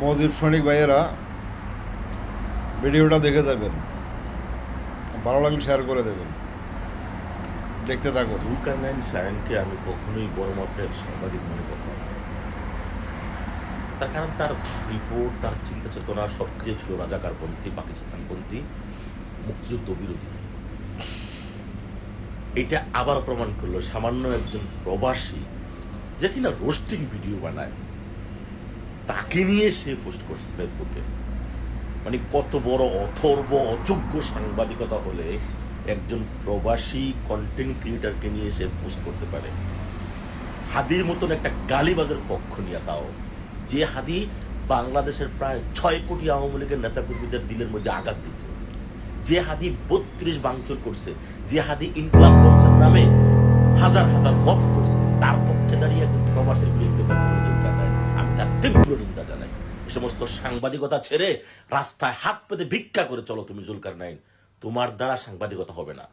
মজিব সৈনিক ভাইয়েরা ভিডিওটা দেখে যাবেন, ভালো লাগলে শেয়ার করে দেবেন, দেখতে থাকুন। জুলকারনাইন সায়নকে আমি কখনোই বড় মাপের সাংবাদিক মনে করতাম না। তার কারণ তার রিপোর্ট, তার চিন্তা চেতনা সবকিছু ছিল রাজাকারপন্থী, পাকিস্তানপন্থী, মুক্তিযুদ্ধ বিরোধী। এটা আবার প্রমাণ করলো সামান্য একজন প্রবাসী যে কিনা রোস্টিং ভিডিও বানায়, তাকে নিয়ে সে পোস্ট করছে ফেসবুকে। মানে কত বড় অথর্ব অযোগ্য সাংবাদিকতা হলে একজন প্রবাসী কন্টেন্ট ক্রিয়েটারকে নিয়ে সে পোস্ট করতে পারে। হাদির মতন একটা গালিবাজের পক্ষ নিয়ে, তাও যে হাদি বাংলাদেশের প্রায় 6 কোটি আওয়ামী লীগের নেতাকর্মীদের দিলের মধ্যে আঘাত দিছে, যে হাদি 32 ভাঙচুর করছে, যে হাদি ইনকলাব মঞ্চের নামে হাজার হাজার মত করছে, তার পক্ষে দাঁড়িয়ে একজন প্রবাসীর বিরুদ্ধে কথা বলে জুলকারনাইন, আমি তার তীব্র নিন্দা জানাই। এই সমস্ত সাংবাদিকতা ছেড়ে রাস্তায় হাত পেতে ভিক্ষা করে চলো তুমি জুলকারনাইন, তোমার দ্বারা সাংবাদিকতা হবে না।